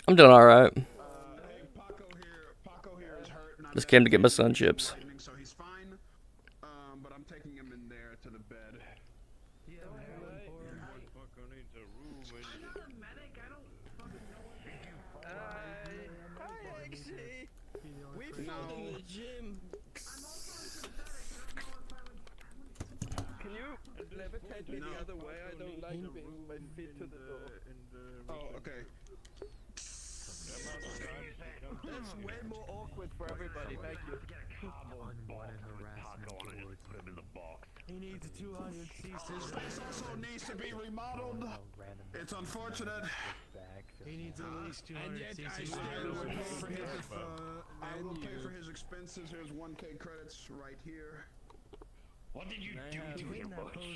I'm doing alright. Just came to get my son chips. So he's fine. But I'm taking him in there to the bed. We fought in the gym. Can you levitate me the other way? I don't like being my feet to the door. Oh, okay. That's way more awkward for everybody. Thank you. He needs 200 Space also needs to be remodeled. It's unfortunate. He needs at least 200 cc's. I will pay for his expenses. Here's 1K credits right here. What did you do to him?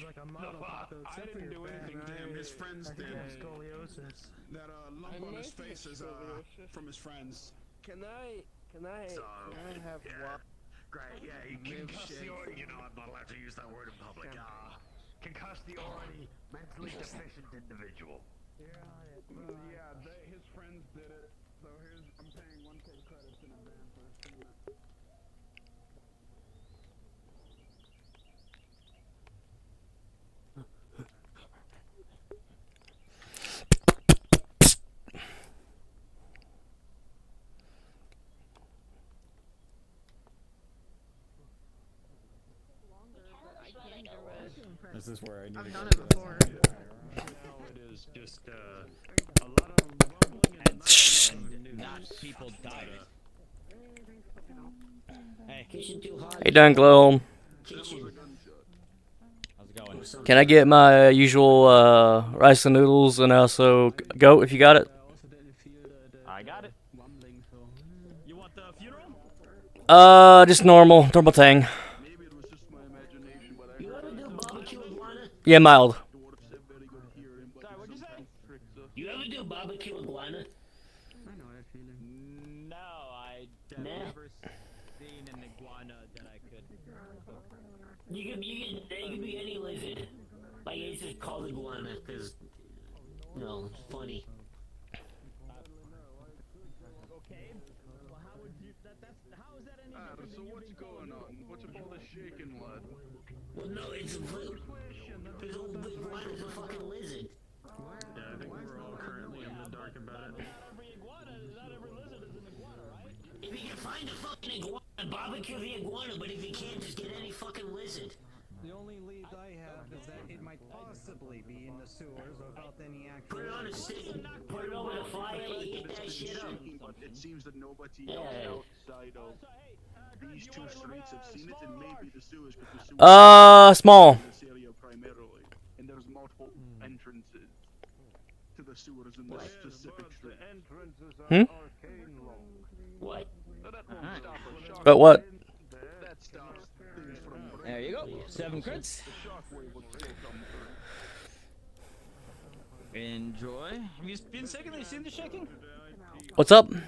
Like a model Paco, I didn't do anything to him. His friends did. Scoliosis. That lump on his face is from his friends. Can I have one? Great, yeah, you concussed the already, you know, I'm not allowed to use that word in public. Concussed the already mentally deficient individual. Yeah, his friends did it. So I'm paying 1K credits in advance for his treatment. This is where I need to I've go. done it before. Now it is just a lot of rumbling and not people dying. Hey, Hey, done, Glow. how's it going? Can I get my usual rice and noodles and also goat if you got it? I got it. You want the funeral? Just normal thing. Maybe it was just my imagination, but You ever do barbecue iguana? Yeah, mild. Sorry, what'd you say? You ever do barbecue iguana? I know that feeling. No, I never seen an iguana that I could. They could be any lizard. Like, it's just called iguana, because, no, it's funny. Okay. Well, how would you? How is that any different so than you what's being going on? What's up all this shaking, lad? Well, no, it's a because iguana's a fucking lizard. Yeah, I think we're all currently in the dark about it. Not every iguana, not every lizard is an iguana, right? If you can find a fucking iguana, barbecue the iguana, but if you can't, just get any fucking lizard. The only lead I have is that it might possibly be in the sewers without any actual. Put it on a stick, put it over the fire, eat that shit up. But it seems that nobody Yeah. outside of these two streets have seen it, and maybe the sewers, because the sewers Small. in this area primarily, and there's multiple entrances to the sewers in this specific street. What? But what? That stops things from There you go. 7 crits. Enjoy. Have you been seen the shaking? What's up? Have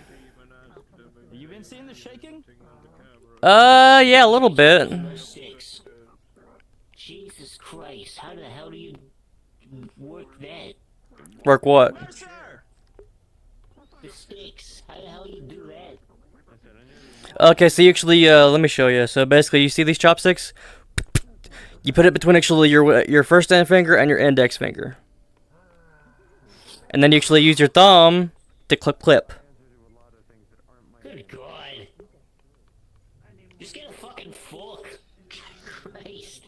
you been seeing the shaking? Yeah, a little bit. 6. Jesus Christ, how the hell do you work that? Work what? The sticks, how the hell do you do that? Okay, so you actually, let me show you. So basically, you see these chopsticks? You put it between actually your first finger and your index finger. And then you actually use your thumb to clip. Good God. Just get a fucking fork. Christ.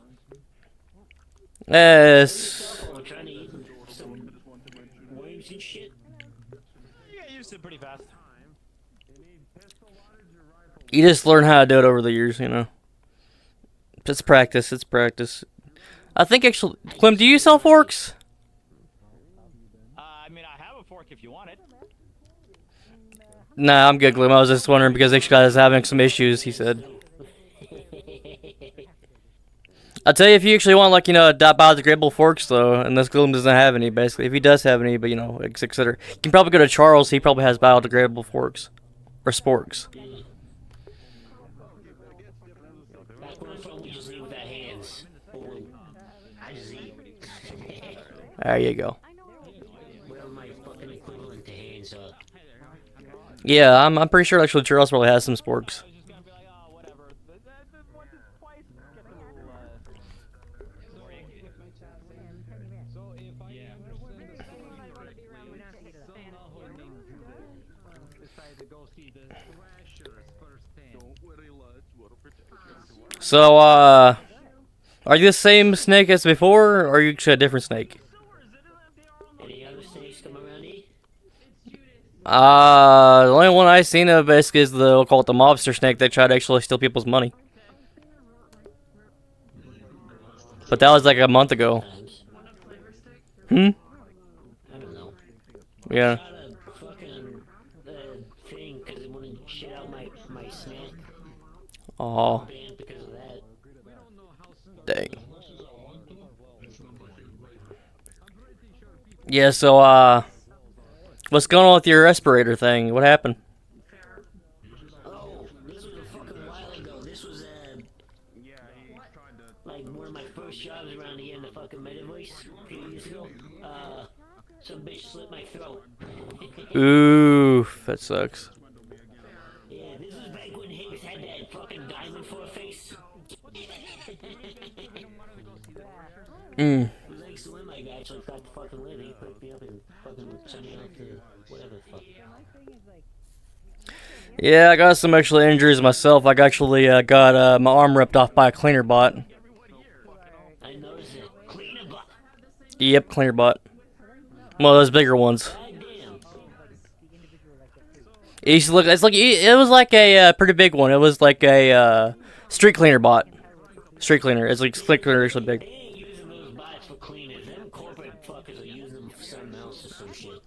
Yes. I'm trying to eat some worms and shit. You got used to it pretty fast. You just learn how to do it over the years, you know. It's practice. It's practice. I think actually, Clem, do you sell forks? I mean, I have a fork if you want it. Nah, I'm good, Clem. I was just wondering because this guy's having some issues, he said. I'll tell you if you actually want, like, biodegradable forks, though, and this Gloom doesn't have any, basically. If he does have any, but, etc. You can probably go to Charles, he probably has biodegradable forks. Or sporks. Back where I'm from, we just eat with our hands. I just eat. There you go. Whatever my fucking equivalent to hands are. Yeah, I'm pretty sure, actually, Charles probably has some sporks. So, are you the same snake as before, or are you actually a different snake? Any other snakes come around here? The only one I've seen of basically is we'll call it the mobster snake that tried to actually steal people's money. But that was like a month ago. Hmm? I don't know. Yeah. Shot a fucking thing because it wouldn't shit out my snack. Oh, Banned because of that. dang. Yeah, so, what's going on with your respirator thing? What happened? Oh, this was a fucking while ago. This was like one of my first jobs around here in the fucking Meta Voice a few years ago. Some bitch slit my throat. Oof, that sucks. Yeah, this was back when Hicks had that fucking diamond for a face. Mm. Thanks to him, I actually got the fucking lid. He picked me up and fucking sent me out to whatever the fuck. Yeah, I got some actual injuries myself. I actually got my arm ripped off by a cleaner bot. I noticed it. Cleaner butt. Yep, cleaner bot. One of those bigger ones. Goddamn. It used to look. It was like a pretty big one. It was like a street cleaner bot. Street cleaner. It's like street cleaner actually big. They ain't using those bots for cleaners. Them corporate fuckers are using them for something else or some shit.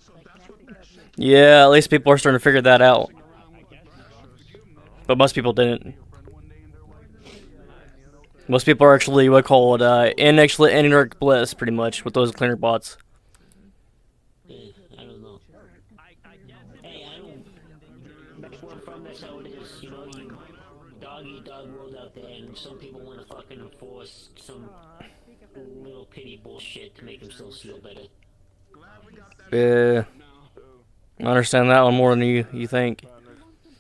Yeah, at least people are starting to figure that out. But most people didn't. Most people are actually what call it in inert bliss, pretty much, with those cleaner bots. Yeah, I don't know. Hey, I don't. Back where I'm from, that's how it is. You know, you dog eat dog world out there, and some people want to fucking enforce some little pity bullshit to make themselves feel better. Yeah, I understand that one more than you think.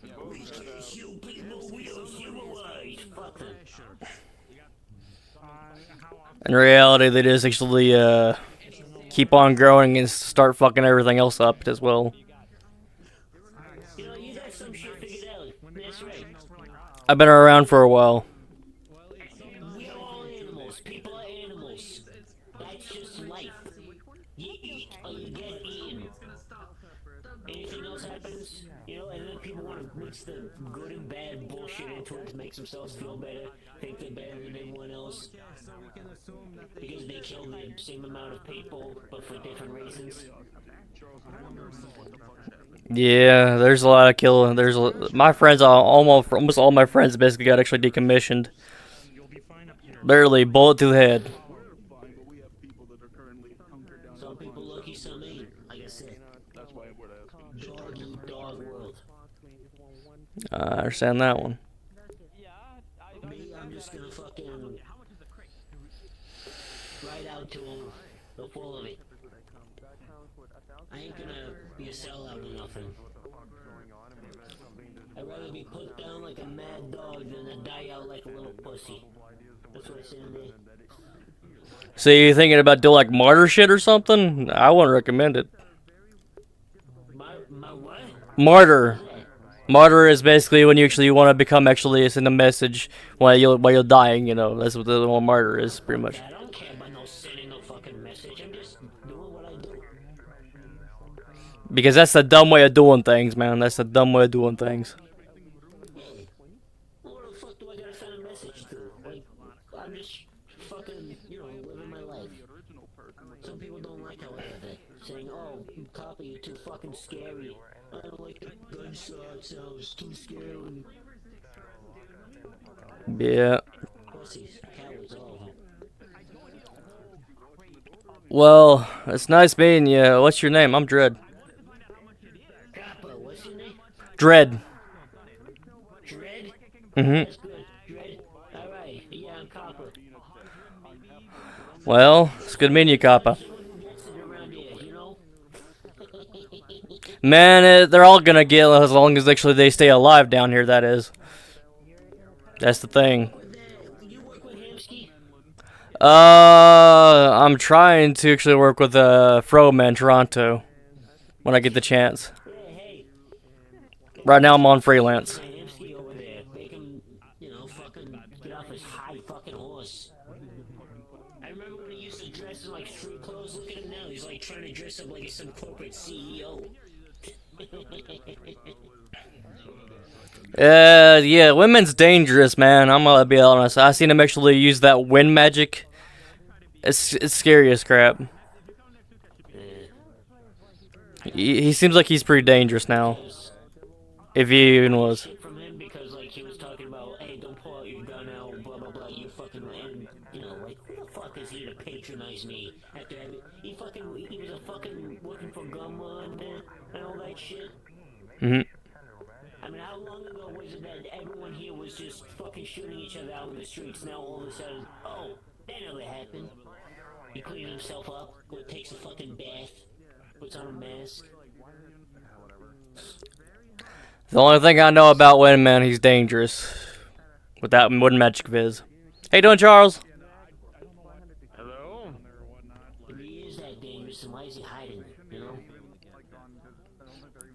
You people, we don't civilize. Fuck them. In reality, they just actually keep on growing and start fucking everything else up as well. You know, you got some shit figured out. That's right. I've been around for a while. We are all animals. People are animals. That's just life. You eat or you get eaten. Anything else happens, you know, and then people want to mix the good and bad bullshit into it to make themselves feel better, think they're better than everyone else. Because they kill the same amount of people, but for different reasons. Yeah, there's a lot of killing. My friends, almost all my friends basically got actually decommissioned. Literally, bullet to the head. Some people lucky, some ain't. Like I said, dog eat dog world. I understand that one. Me, I'm just gonna fucking ride out to them, the full of it. I ain't gonna be a sellout or nothing. I'd rather be put down like a mad dog than to die out like a little pussy. That's what I said to me. So you thinking about doing like martyr shit or something? I wouldn't recommend it. My what? Martyr. Martyr is basically when you want to become send a message while you're dying. You know, that's what the one martyr is pretty much. I don't care about no sending no fucking message. I'm just doing what I do. Because that's the dumb way of doing things, man. That's the dumb way of doing things. Hey, what the fuck do I gotta send a message to? Like, I'm just fucking, you know, living my life. Some people don't like how I have it. Saying, oh, copy, you're too fucking scary. I don't like the gunshot sounds, too scary. Yeah. Pussies, cowards, all of them. Well, it's nice meeting you. What's your name? I'm Dread. Kappa, what's your name? Dread. Dread? Mm-hmm. That's good. Dread. Alright, yeah, I'm Kappa. Well, it's good meeting you, Kappa. Around here, you know? Man, they're all gonna get as long as actually they stay alive down here, that is. That's the thing. You work with Hamsky? I'm trying to actually work with Froma in Toronto when I get the chance. Yeah, hey. Right now I'm on freelance. Hamsky over there. Make him, you know, fucking get off his high fucking horse. I remember when he used to dress in like street clothes. Look at him now. He's like trying to dress up like some corporate CEO. Yeah, women's dangerous, man. I'm gonna be honest. I seen him actually use that wind magic. It's scary as crap. He seems like he's pretty dangerous now. If he even was. From him because like he was talking about, hey, don't pull out your gun out, blah blah blah. You fucking and you know like who the fuck is he to patronize me? After he was a fucking working for Gumma and all that shit. Mhm. I mean, how long ago was it that everyone here was just fucking shooting each other out in the streets? Now all of a sudden, oh, that never happened. He cleans himself up, takes a fucking bath, puts on a mask. The only thing I know about Wind Man, he's dangerous. With that wooden magic of his. How you doing, Charles? Hello? If he is that dangerous, then why is he hiding? You know?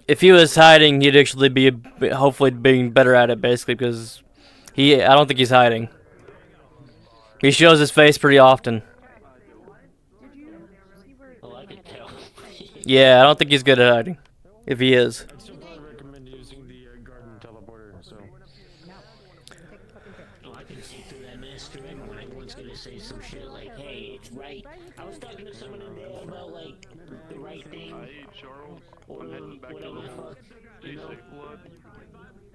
If he was hiding, he'd actually be hopefully being better at it, basically, because I don't think he's hiding. He shows his face pretty often. Oh, I can tell. Yeah, I don't think he's good at hiding. If he is. I'd still probably recommend using the garden teleporter, so. Oh, I can see through that mask to everyone. Everyone's gonna say some shit like, hey, it's right. I was talking to someone in there about, like, the right thing. Hey, Charles. Or I'm heading back to whatever the fuck. Stay safe, blood.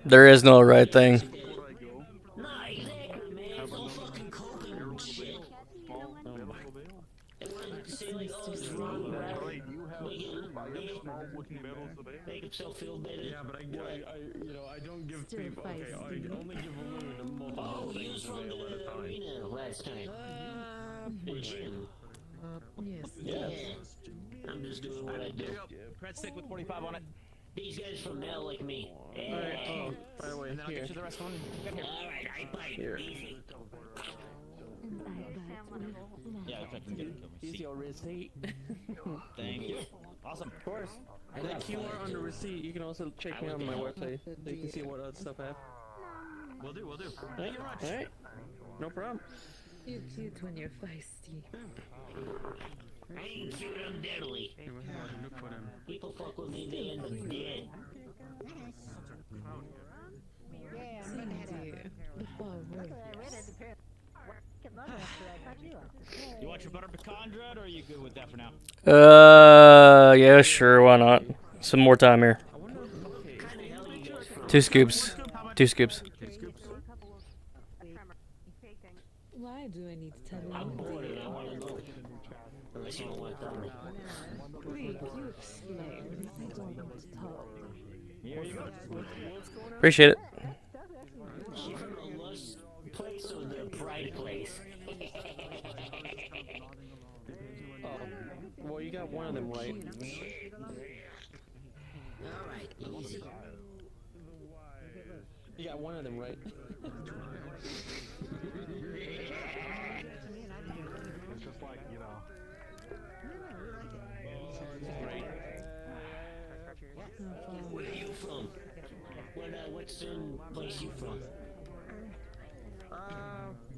There is no right thing. Before I go, Nah, exactly, man. It's all fucking coping and shit. small medical bill. Everyone say, like, oh, it's wrong, right? Right, you have five small wooden medals of ale. Make himself feel better. Yeah, but I don't give people. Okay, I only give a loon Oh, multiple he was things of from ale at a the time. arena last time. The gym. Yeah. I'm just doing what I do. Bread stick with 45 on it. These guys from now like me. Alright, oh, by the way, And then I'll here. get you the rest one. Get here. Alright, I bite. Here. Easy. Yeah, if I can get it. Here's your receipt. Thank you. Awesome. Of course. And that QR on the receipt, you can also check me out on my website so you can see what other stuff I have. We'll do. Thank you very much. Alright. No problem. You're cute when you're feisty. I ain't cute, I'm deadly. Look for them. People fuck with me, they end up dead. Dear, the far worse. You want your butter pecan bread, or are you good with that for now? Yeah, sure, why not? Some more time here. Two scoops. Two scoops. Why do I need to tell you? I'm bored and I wanna go. Unless you don't want to tell me. Wait, you explain. I don't want to talk. Here you go. Appreciate it. She from the lust place or the pride place? Oh. Well, you got one of them right. Alright, easy. You got one of them right. It's just like, you know. Where are you from? What's certain place you from?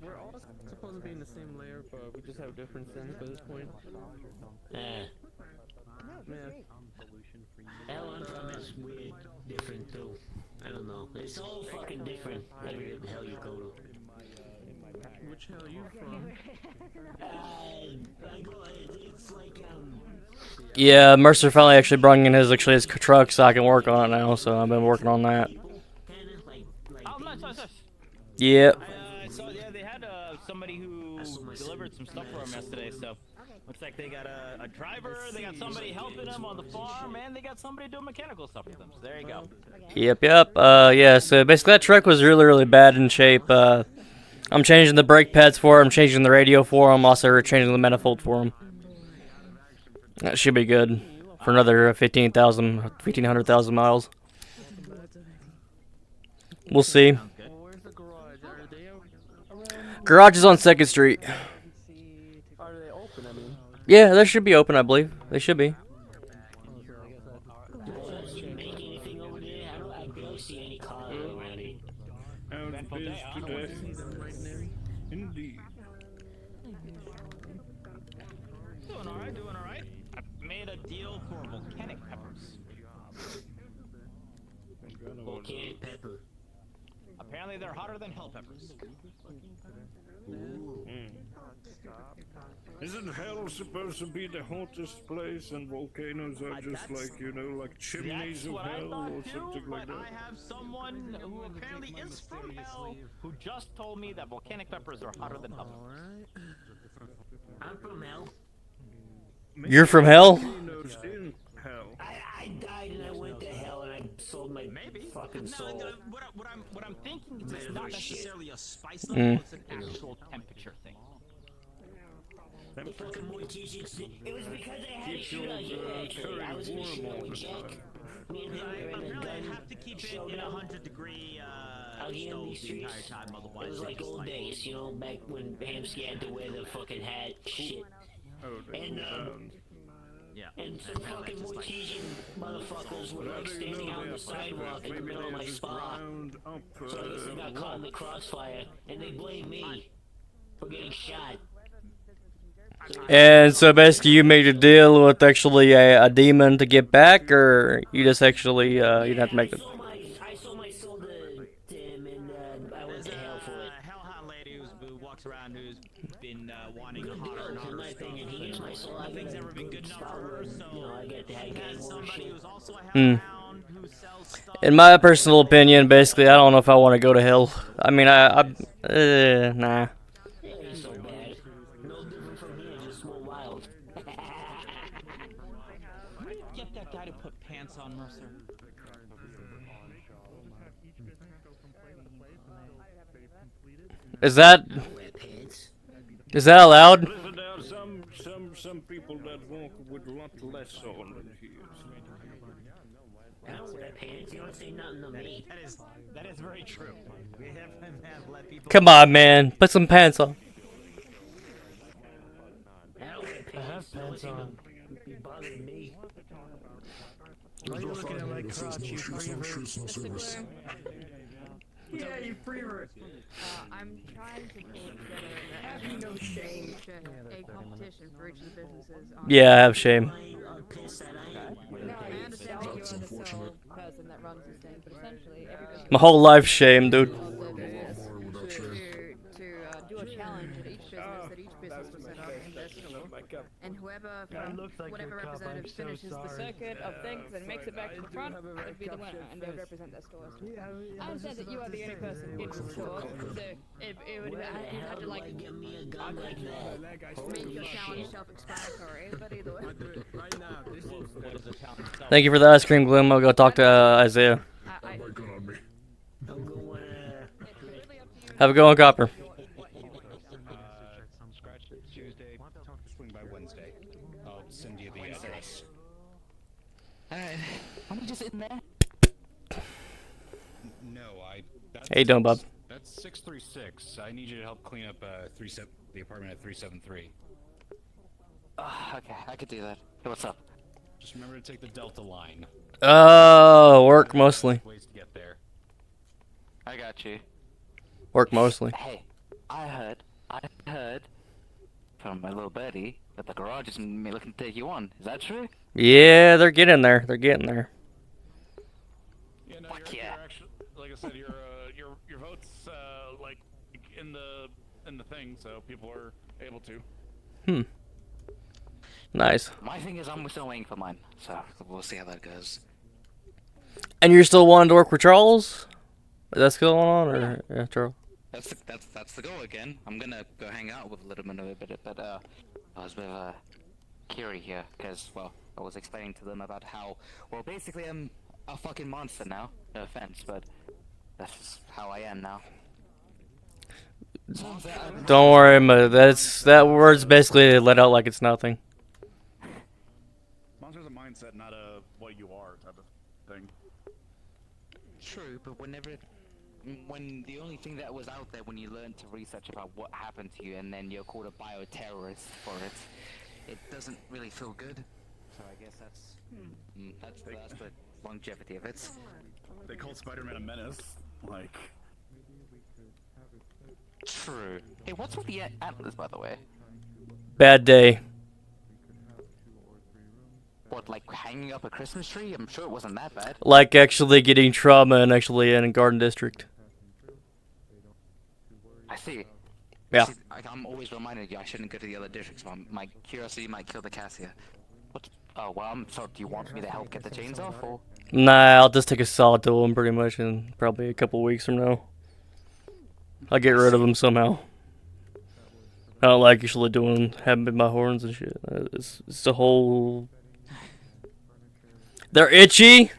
We're all supposed to be in the same layer, but we just have different sins by this point. Ah, Man. hell, I'm from is weird, different too. I don't know. It's all fucking different. Every hell you go to. Which hell are you from? I go. It's like Yeah, Mercer finally actually brought in his truck so I can work on it now, so I've been working on that. kinda like. Oh, nice. Yep. So yeah, they had somebody who delivered some stuff for him yesterday. So Looks like they got a driver, they got somebody helping them on the farm, and they got somebody doing mechanical stuff with them. So there you go. Yep. Yeah. So basically, that truck was really bad in shape. I'm changing the brake pads for him. I'm changing the radio for him. Also, changing the manifold for him. That should be good for another 1,500,000 miles. We'll see. Garage is on 2nd Street. Are they open? I mean, Yeah, they should be open, I believe. They should be. Make anything over there? I barely see any cars around it. How's biz today? Indeed. Doing alright, doing alright. I made a deal for volcanic peppers. Volcanic pepper. Apparently they're hotter than hell peppers. Isn't hell supposed to be the hottest place and volcanoes are just like, you know, like chimneys That's of what I hell thought or too, something like but that? I have someone who apparently is from hell who just told me that volcanic peppers are hotter than hell peppers. I'm from hell. You're from hell? Volcanoes in hell. I died and I went to hell and I sold my fucking soul. No, what I'm thinking is it's not necessarily a spice Mm. level, it's an actual temperature thing. The fucking morticians. It was because I had a shootout here actually. I was in a shootout with Jack. Me and him were in a Apparently I gun. have to keep it in 100-degree Out here in these stove the entire streets. time, It otherwise was like old days, you know, back when Hamsky had to wear the fucking hat. Shit. Oh, they And, cool down. Yeah. And some fucking Mortesian motherfuckers were How like do you standing know out on they're the sidewalk peppers? in the Maybe middle of they my just spa. ground up, So I guess they got caught in the rocks. crossfire, and they blame me for getting shot. And so basically, you made a deal with actually a demon to get back, or you just actually you'd have to make it. I sold my soul to him, and I went There's to hell for it. a hellhound lady who walks around who's been wanting a hotter and In hotter my stuff. opinion, he used my soul. I Nothing's got a ever been good enough for her, so you know, I get to have she gang has war somebody shit. who's also a Hmm. hellhound who sells stuff. In my personal opinion, basically, I don't know if I want to go to hell. I mean, nah. It ain't so bad. No different from here, just more wild. Where did you get that guy to put pants on, Mercer? Is that Wear pants. allowed? Listen, there are some people that walk with a lot less on than he is. I don't wear pants. You don't say nothing to me. That is very true. We have let people. Come on, man. Put some pants on. I don't wear pants. No one be bothering me. why are you looking at my crotch, you prevert? Yeah, you prevert. I'm trying to put together have you no shame a competition for each of the businesses. Yeah, I have shame. I'm pissed that I am. No, I understand that you're the sole person that runs this thing, but essentially every business My whole life's shame, dude. of the business to do a challenge at each business that each business will set up in their store. And whoever from whatever representative finishes the circuit of things and makes it back to the front would be the winner, and they would represent their stores. I understand that you are the only person in the store, so if it would you had to like Give me a gun like that. make your challenge self-explanatory, but either way. Thank you for the ice cream, Gloom. I'll go talk to Isaiah. I, I'm going, Have a good one, Copper. Tuesday. Swing by Wednesday. I'll send you the address. Alright. Why don't you just in there? No, that's, How you doing, Bob? That's 636. I need you to help clean up the apartment at 373. Okay, I could do that. Hey, what's up? Just remember to take the Delta line. Oh, work mostly. Ways to get there. I got you. Work mostly. Hey, I heard from my little birdie that the garage is looking to take you on. Is that true? Yeah, they're getting there. They're getting there. Yeah, no, Fuck you're yeah. actually, like I said, your vote's like in the thing, so people are able to. Nice. My thing is I'm still waiting for mine, so we'll see how that goes. And you're still wanting to work with Charles? Is that still going on, or yeah, Charles? That's the goal again. I'm gonna go hang out with a little bit of it, but I was a bit theory here, because, well, I was explaining to them about how, well, basically I'm a fucking monster now. No offense, but that's just how I am now. Don't worry, that word's basically let out like it's nothing. Monster's a mindset, not a what you are type of thing. True, but when the only thing that was out there when you learned to research about what happened to you and then you're called a bioterrorist for it, it doesn't really feel good. So I guess that's the longevity of it. They called Spider-Man a menace, like... True. Hey, what's with the antlers, by the way? Bad day. What, like hanging up a Christmas tree? I'm sure it wasn't that bad. Like actually getting trauma and actually in a garden district. I see. Yeah. See, I'm always reminded you I shouldn't go to the other districts. My curiosity might kill the Cassia. What? Oh, well, so do you want me to help get the chains off, or? Nah, I'll just take a saw to him pretty much in probably a couple weeks from now. I'll get rid of him somehow. I don't like actually having my horns and shit. It's the whole... They're itchy.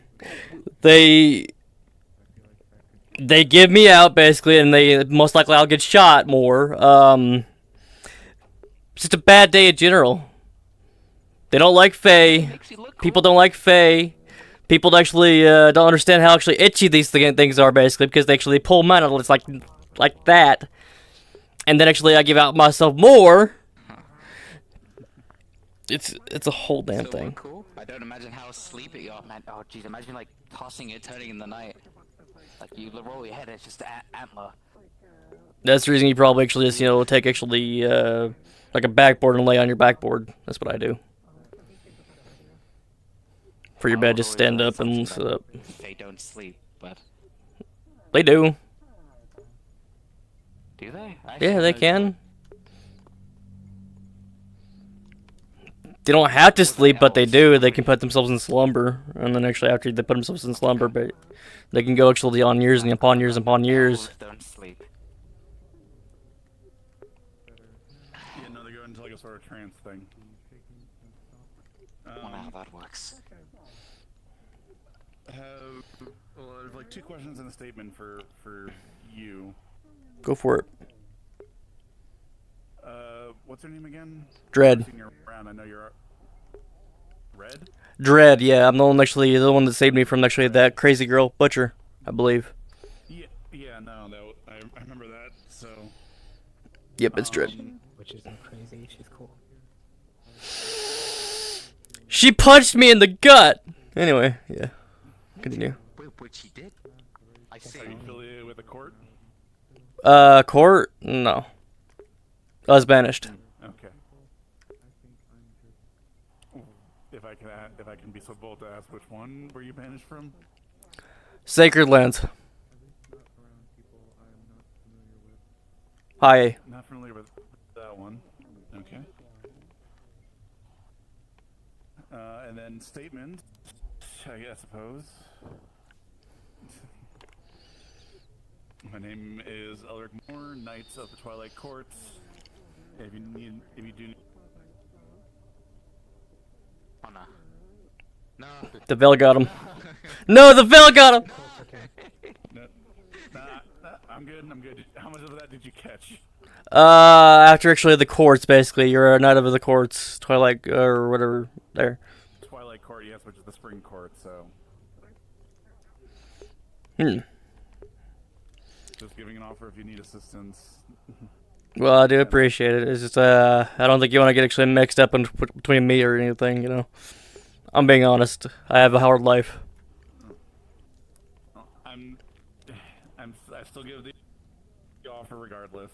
They give me out basically, and they most likely I'll get shot more. It's just a bad day in general. They don't like Fae. People don't like Fae. People actually don't understand how actually itchy these things are basically because they actually pull mine out. It's like that, and then actually I give out myself more. It's a whole damn thing. Cool. I don't imagine how sleepy you are, man. Oh, jeez, imagine like tossing it, turning in the night. Like you roll your head, it's just antler. That's the reason you probably actually just take actually like a backboard and lay on your backboard. That's what I do. For your bed, just stand up and sit up. They don't sleep, but they do. Do they? Yeah, they can. They don't have to sleep, but they do. They can put themselves in slumber, and then actually after they put themselves in slumber, but they can go actually on years and upon years and upon years. Don't sleep. Yeah, no, they go into like a sort of trance thing. I wonder how that works. Well, there's like 2 questions in a statement for you. Go for it. What's her name again? Dread. I know you're... Red? Dread, yeah. I'm the one that saved me from actually that crazy girl, Butcher, I believe. Yeah, no, I remember that, so... Yep, it's Dread. Which isn't crazy, she's cool. She punched me in the gut! Anyway, yeah. Continue. Wait, what she did? I see. Are you affiliated with the court? Court? No. I was banished. Okay. If I can be so bold to ask, which one were you banished from? Sacred Lands. Hi. Not familiar with that one. Okay. And then statement, I suppose. My name is Elric Moore, Knights of the Twilight Courts. If you do need... Oh no. No. The Veil got him. No, the Veil got him! No, I'm good. How much of that did you catch? After actually the courts, basically. You're a Knight of the Courts, Twilight, or whatever, there. Twilight Court, yes, which is the Spring Court, so... Just giving an offer if you need assistance. Well, I do appreciate it. It's just, I don't think you want to get actually mixed up in between me or anything, I'm being honest. I have a hard life. I still give the offer regardless.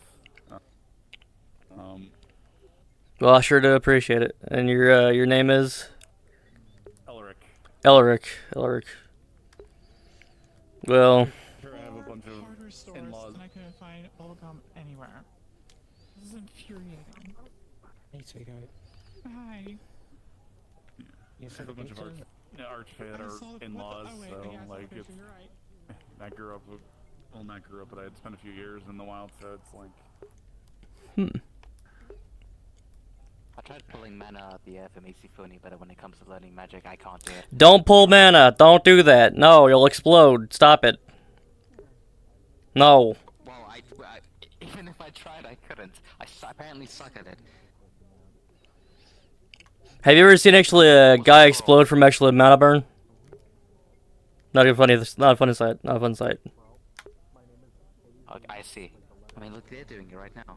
Well, I sure do appreciate it. And your name is? Elric. Elric. Well... I have a bunch of in-laws. And I couldn't find bubblegum anywhere. This is infuriating. Hey, sweetheart. Hi. I have a bunch of archfey that are in-laws, so like it's... I grew up with... Well, not grew up, but I had spent a few years in the wild, so it's like... tried pulling mana out of the air for makes you feel any better when it comes to learning magic. I can't do it. Don't pull mana. Don't do that. No, you'll explode. Stop it. No. Well, even if I tried, I couldn't. Apparently suck at it. Have you ever seen actually a guy explode from actually mana burn? Not even funny. Not a funny sight. Not a fun sight. Okay, I see. I mean, look, they're doing it right now.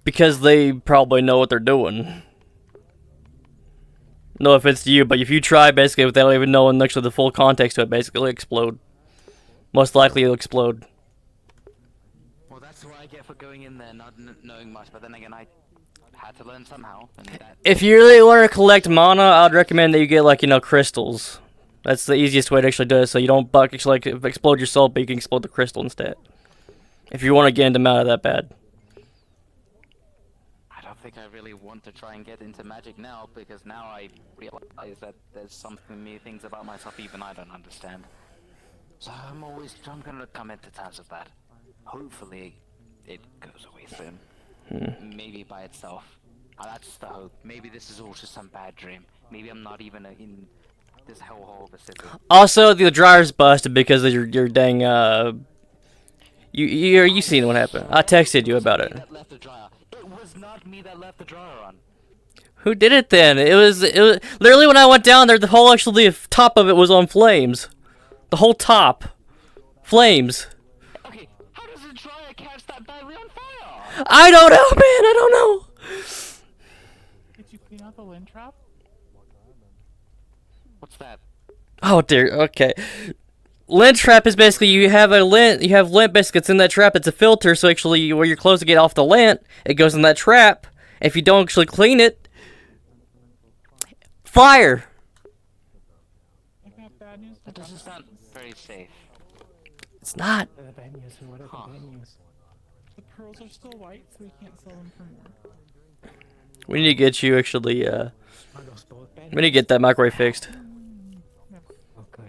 Because they probably know what they're doing. No offense to you, but if you try basically without even knowing actually the full context to it, basically explode. Most likely you'll explode. Well, that's what I get for going in there not knowing much, but then again, I had to learn somehow. And If you really want to collect mana, I'd recommend that you get, like, you know, crystals. That's the easiest way to actually do it, so you don't actually, like, explode yourself, but you can explode the crystal instead. If you want to get into mana that bad. I don't think I really want to try and get into magic now, because now I realize that there's many things about myself even I don't understand. So I'm gonna come into terms with that. Hopefully, it goes away soon. Maybe by itself. That's the hope. Maybe this is all just some bad dream. Maybe I'm not even in this hellhole of a city. Also, the dryer's busted because of your dang, you seen what happened. I texted you about it. It was not me that left the dryer on. Who did it then? It was literally when I went down there, the whole actually top of it was on flames. The whole top. Flames. Okay, how does a dryer catch that badly on fire? I don't know, man. I don't know. Did you clean out the lint trap? What's that? Oh dear. Okay. Lint trap is basically you have lint basically it's in that trap. It's a filter, so actually where your clothes get off the lint, it goes in that trap. If you don't actually clean it, fire. That doesn't sound very safe. It's not. The bad news, what are the bad news? The pearls are still white, so we can't sell them for more. We need to get you actually, we need to get that microwave fixed. Okay.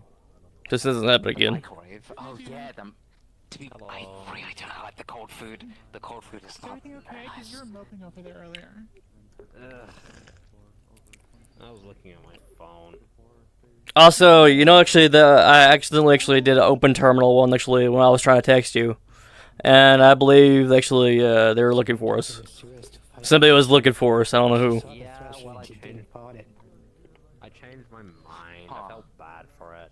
This doesn't happen again. Microwave? Oh yeah, I really don't like the cold food. The cold food is not Everything okay? Because you were moping over there earlier. I was looking at my phone. Also, you know, actually, I accidentally actually did an open terminal one actually when I was trying to text you, and I believe actually they were looking for us. Somebody was looking for us. I don't know who. Yeah, well, I changed my mind. I felt bad for it.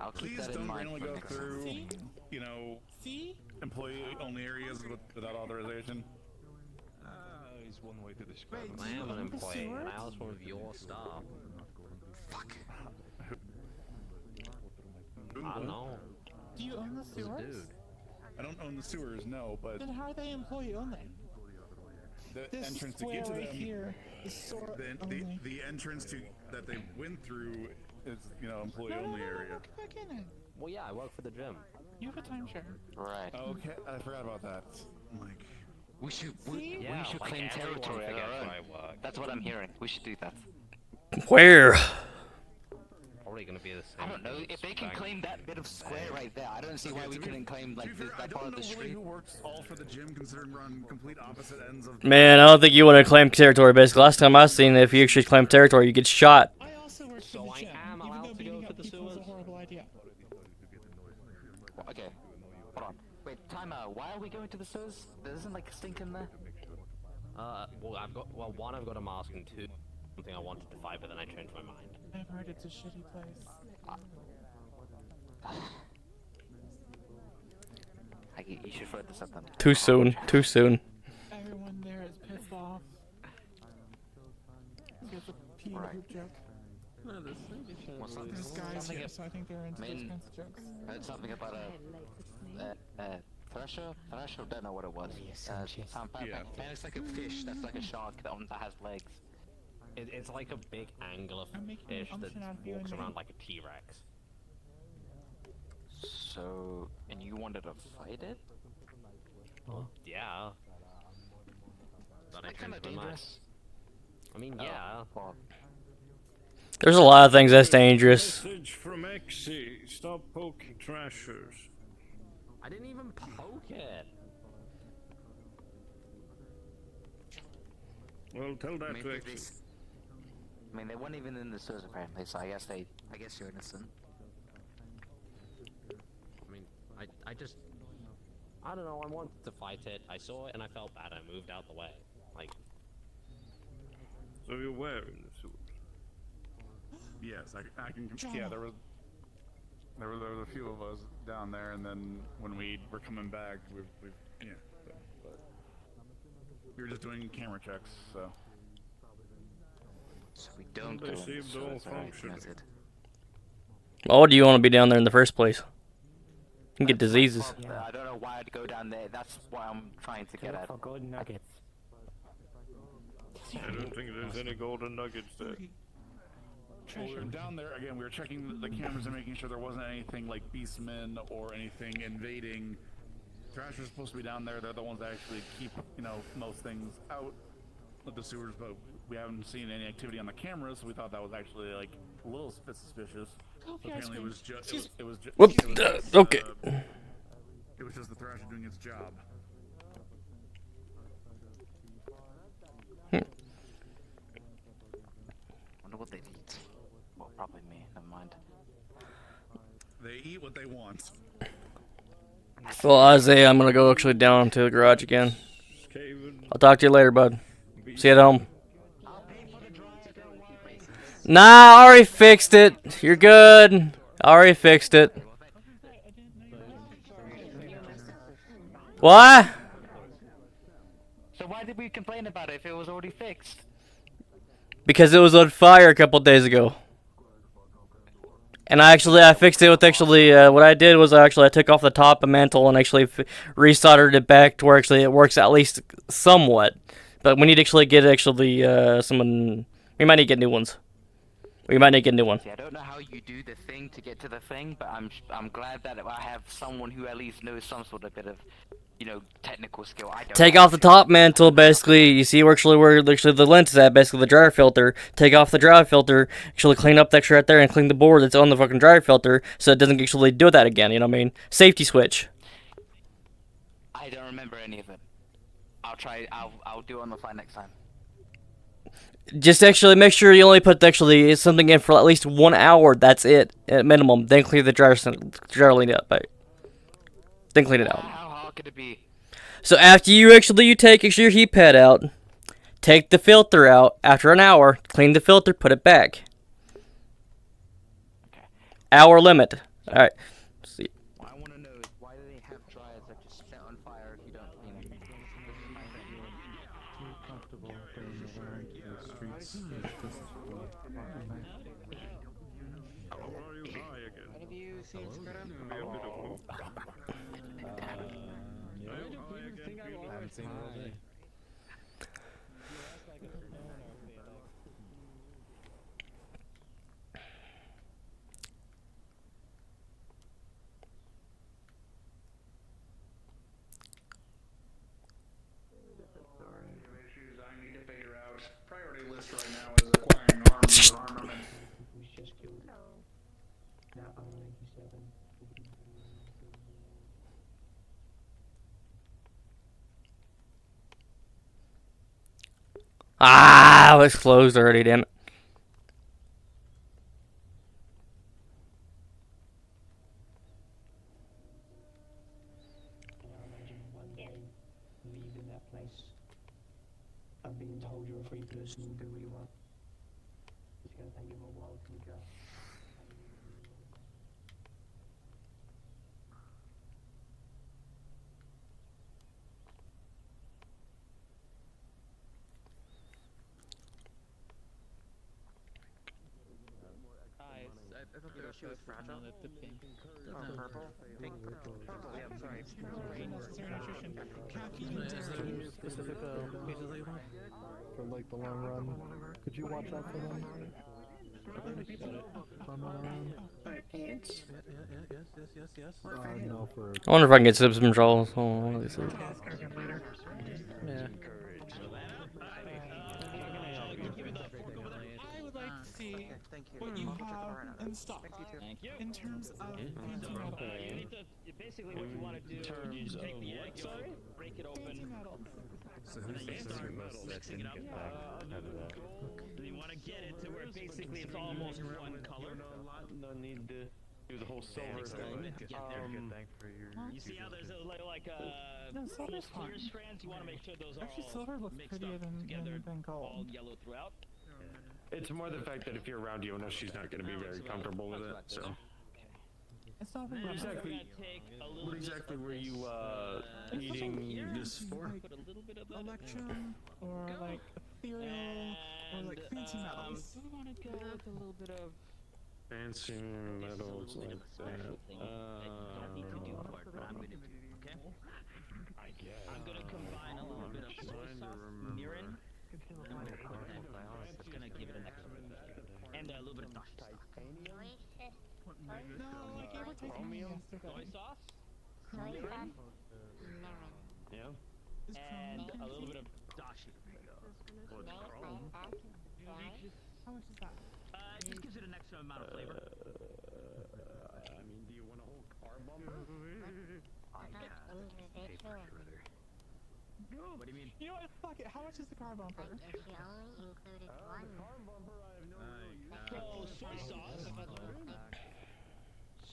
I'll keep Please that in don't mind randomly for go next through, time. you know, employee-only areas without authorization. Is one way to describe it. I am an employee, and I was one of your staff. Fuck. I don't know. Do you own the sewers? Dude. I don't own the sewers, no, but Then how are they employee-only? the This entrance to square get to right them, here is store only. the entrance that they went through is, you know, employee-only area. Get back in it. Well, yeah, I work for the gym. You have a timeshare. Right. Okay, I forgot about that. Like, We should Yeah, we should like claim everyone territory of forgets our own. where I work. That's what I'm hearing. We should do that. Where? Probably gonna be the same. I don't know. If they can claim that bit of square right there, I don't see why we couldn't claim like that part of the street. who works all for the gym, considering we're on complete opposite ends of. Man, I don't think you want to claim territory. Basically, last time I seen it, if you actually claim territory, you get shot. I also work So for the I gym, am even allowed though to beating go up to the people is a sewers? horrible idea. Okay. Hold on. Wait, time out. Why are we going to the sewers? There isn't like a stink in there. One, I've got a mask, and two, something I wanted to fight, but then I changed my mind. I've heard it's a shitty place. You should throw this at them. Too soon. Too soon. Everyone there is pissed off. It's a pee in a group joke. What's that? There's guys here, so I think they're into those kinds of jokes. I heard something about a thresher? Thresher? Don't know what it was. Man, it's like a fish that's like a shark that has legs. It's like a big angular fish that walks around like a T-Rex. So, and you wanted to fight it? Well, yeah. But I Kinda changed my mind. dangerous. I mean, yeah. Well, There's a lot of things that's dangerous. Message from XC. Stop poking trashers. I didn't even poke it. Well, tell that to Maybe exit. I mean, they weren't even in the sewers apparently, so I guess you're innocent. I mean, I just, I don't know, I wanted to fight it, I saw it and I felt bad, I moved out the way. Like... So you were in the suit? Yes, I can. Yeah, there was a few of us down there, and then when we were coming back, yeah, but we were just doing camera checks, so. So we don't They go in the seemed all sewers, alright, functioning. noted. Why would you want to be down there in the first place? You can get diseases. I don't know why I'd go down there. That's what I'm trying to get at. For golden nuggets. I don't think there's any golden nuggets there. Well, we were down there again. We were checking the cameras and making sure there wasn't anything like beastmen or anything invading. Trash was supposed to be down there. They're the ones that actually keep, most things out of the sewers. But we haven't seen any activity on the cameras, so we thought that was actually like a little bit suspicious. So apparently, it was just. Okay. It was just the Thrasher doing its job. Wonder what they eat. Well, probably me. Never mind. They eat what they want. Well, Isaiah, I'm gonna go actually down to the garage again. I'll talk to you later, bud. See you at home. Nah, I already fixed it. You're good. I already fixed it. What? So why did we complain about it if it was already fixed? Because it was on fire a couple days ago. And I fixed it with what I did was I took off the top of mantle and actually resoldered it back to where it works at least somewhat. But we need to get someone. We might need to get new ones. We might need to get a new one. See, I don't know how you do the thing to get to the thing, but I'm glad that I have someone who at least knows some sort of bit of, technical skill. I don't Take off the top mantle, basically. You see where the lens is at, basically the dryer filter. Take off the dryer filter, clean up the extra right there, and clean the board that's on the fucking dryer filter, so it doesn't do that again. You know what I mean? Safety switch. I don't remember any of it. I'll try. I'll do it on the fly next time. Just make sure you only put something in for at least 1 hour. That's it, at minimum. Then clean the dryer clean it up. Right? Then clean it out. How hard could it be? So after you take your heat pad out, take the filter out. After an hour, clean the filter, put it back. Okay. Hour limit. All right. See. What I want to know is why do they have dryers that just set on fire if you don't clean them? Comfortable going around the streets. How are you high again? Have you seen Scrum? Maybe a bit of hope. I haven't seen it all day. Issues I need to figure out. Priority list right now is acquiring arms or armament. Ah, it's closed already, damn it. Leaving that place. I'm being told you're a free person, you do what you want. It's gonna take you a while to go. I thought the issue was fragile. The pink. Purple? Pink? Purple, yeah, sorry. Specific for like the long run. Could you watch out for them? Pants? Yes. No, for. I wonder if I can get some controls. Oh, let me see. Yeah. I would like to see what you have in stock in terms of Basically, what you want to do is take the egg, break it open. So who's the servos that didn't get back out of that? You want to get it to where basically it's almost one color. No need to do the whole silver thing. You see how there's No, little silver's clear fine. strands? You want to make sure those are Actually, all silver looks mixed prettier up than together, gold. all yellow throughout. It's more the fact that if you're around Yona, she's not going to be very comfortable with it. So, It's not very what much. exactly were you eating this for? Put a little bit of that. Electrum, or like ethereal, or like fancy metals. We want to go with a little bit of Fancy metals like that. okay? I guess. I'm gonna combine a little bit of soy sauce, mirin. I'm gonna put that. It's gonna give it an extra and a little bit of dashi stock. No, I gave her titanium yesterday. Soy sauce, mirin, Yeah. and a little bit of dashi. How much is that? It just gives it an extra amount of flavor. I mean, do you want a whole car bumper? What do you mean? You know what? Fuck it. How much is the car bumper? So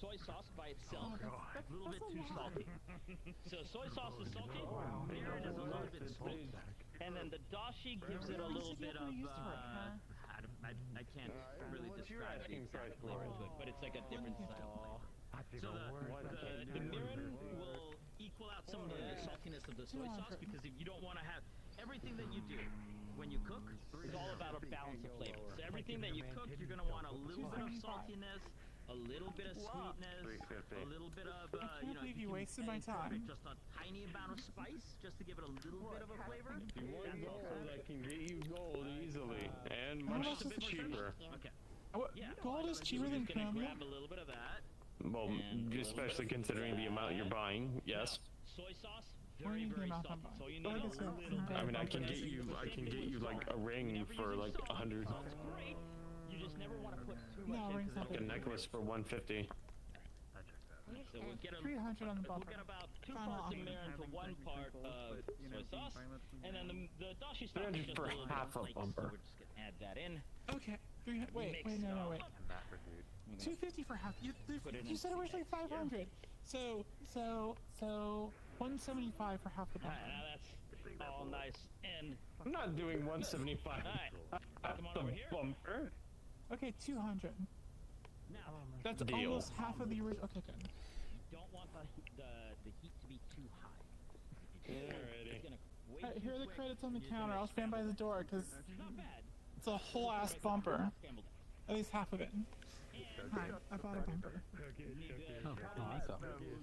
soy sauce by itself, a little bit too salty. So soy sauce is salty, mirin is a little bit sweet, and then the dashi gives it a little bit of I can't really describe the exact flavor to it, but it's like a different style. So the mirin will equal out some of the saltiness of the soy sauce, because if you don't want to have everything that you do when you cook is all about a balance of flavor. So everything that you cook, you're gonna want a little bit of saltiness, a little bit of sweetness, a little bit of I can't believe you wasted my time. just a tiny amount of spice, just to give it a little bit of a flavor. If you want gold, I can get you gold easily and How much much is it? cheaper. Okay. Yeah. Gold is cheaper than Just gonna chromium? grab a little bit of that. Well, especially considering the amount you're buying. Yes. Soy sauce, What do very you very think about salty. that? So you Or need I a guess little bit. I mean, I can get you like a ring for like 100. Great. You just never want to put too No, much into rings the not Like a necklace for 150. So we'll get 300 on the we'll bumper. get about 2 Final parts of offer. mirin to 1 part of soy sauce, and then the dashi stock 300 is just for a little half bit a flakes, bumper. So we're just gonna add that in. Okay. Wait, no, wait. 250 for half. You said originally 500. So 175 for half the bumper. Alright, now that's all nice and I'm not doing 175. alright. Come on The over here. bumper. Okay, 200. Now That's Deal. almost half of the original. Okay, good. you don't want the heat to be too high. Alrighty. It's gonna way Alright, too here are the quick. credits on the You're counter. gonna I'll stand by the door because Not bad. it's a whole ass bumper. Scrambled eggs. At least half of it. Hi, I bought a bumper. Oh,